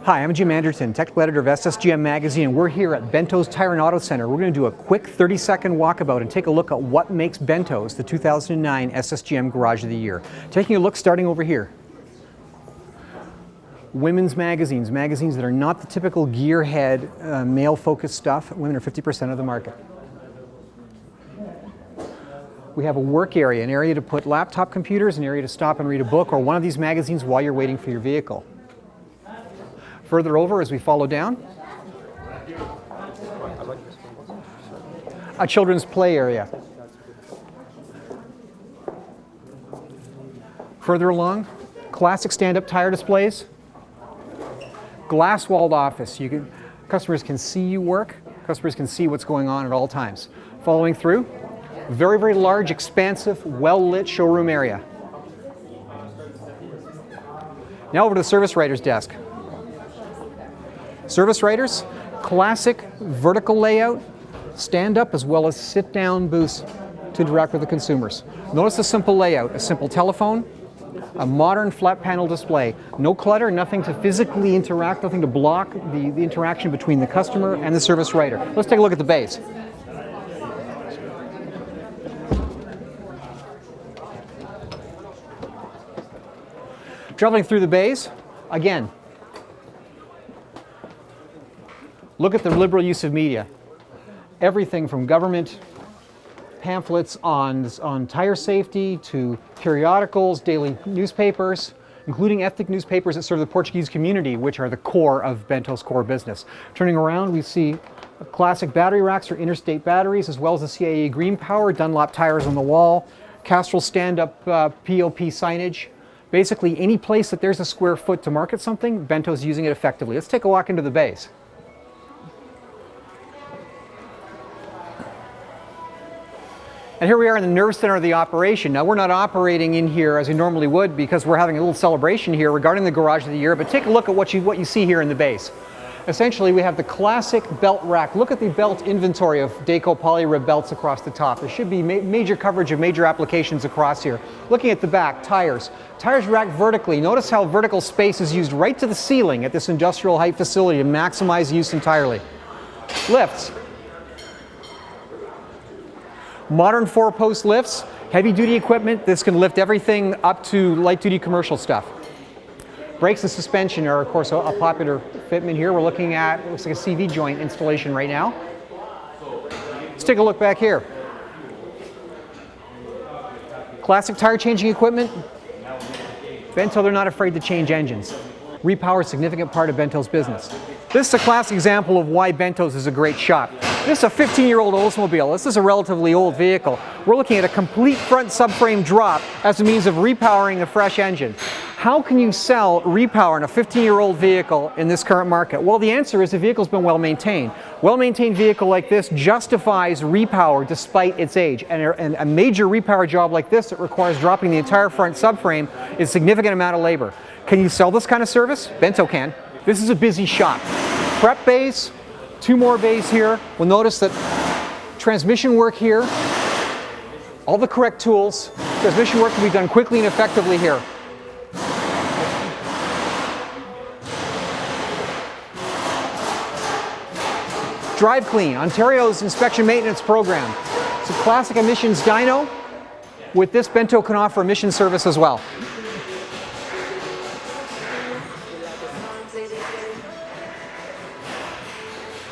Hi, I'm Jim Anderton, technical editor of SSGM Magazine, and we're here at Bento's Tire and Auto Center. We're going to do a quick 30-second walkabout and take a look at what makes Bento's the 2009 SSGM Garage of the Year. Taking a look starting over here. Women's magazines, magazines that are not the typical gearhead, male-focused stuff. Women are 50% of the market. We have a work area, an area to put laptop computers, an area to stop and read a book or one of these magazines while you're waiting for your vehicle. Further over as we follow down, a children's play area. Further along, classic stand-up tire displays, glass-walled office. Customers can see you work, customers can see what's going on at all times. Following through, very, very large, expansive, well-lit showroom area. Now over to the service writer's desk. Service writers, classic vertical layout, stand-up as well as sit-down booths to interact with the consumers. Notice the simple layout, a simple telephone, a modern flat panel display. No clutter, nothing to physically interact, nothing to block the interaction between the customer and the service writer. Let's take a look at the bays. Traveling through the bays, again, look at the liberal use of media. Everything from government pamphlets on tire safety to periodicals, daily newspapers, including ethnic newspapers that serve the Portuguese community, which are the core of Bento's core business. Turning around, we see classic battery racks or interstate batteries, as well as the CAA Green Power, Dunlop tires on the wall, Castrol stand-up POP signage. Basically, any place that there's a square foot to market something, Bento's using it effectively. Let's take a walk into the bays. And here we are in the nerve center of the operation. Now, we're not operating in here as we normally would because we're having a little celebration here regarding the Garage of the Year, but take a look at what you see here in the base. Essentially, we have the classic belt rack. Look at the belt inventory of Dayco polyrib belts across the top. There should be major coverage of major applications across here. Looking at the back, tires. Tires racked vertically. Notice how vertical space is used right to the ceiling at this industrial height facility to maximize use entirely. Lifts. Modern 4-post lifts, heavy-duty equipment. This can lift everything up to light-duty commercial stuff. Brakes and suspension are, of course, a popular fitment here. We're looking at, it looks like a CV joint installation right now. Let's take a look back here. Classic tire changing equipment. Bento, they're not afraid to change engines. Repower is a significant part of Bento's business. This is a classic example of why Bento's is a great shop. This is a 15-year-old Oldsmobile. This is a relatively old vehicle. We're looking at a complete front subframe drop as a means of repowering a fresh engine. How can you sell repower in a 15-year-old vehicle in this current market? Well, the answer is the vehicle's been well maintained. Well-maintained vehicle like this justifies repower despite its age. And a major repower job like this that requires dropping the entire front subframe is a significant amount of labor. Can you sell this kind of service? Bento can. This is a busy shop. Prep bays, 2 more bays here. We'll notice that transmission work here, all the correct tools. Transmission work can be done quickly and effectively here. Drive Clean, Ontario's inspection maintenance program. It's a classic emissions dyno. With this, Bento can offer emissions service as well.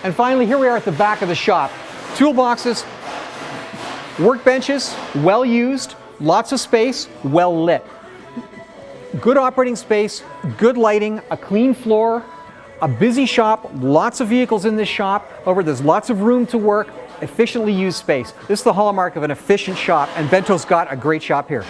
And finally, here we are at the back of the shop. Toolboxes, workbenches, well used, lots of space, well lit. Good operating space, good lighting, a clean floor, a busy shop, lots of vehicles in this shop. There's lots of room to work, efficiently used space. This is the hallmark of an efficient shop, and Bento's got a great shop here.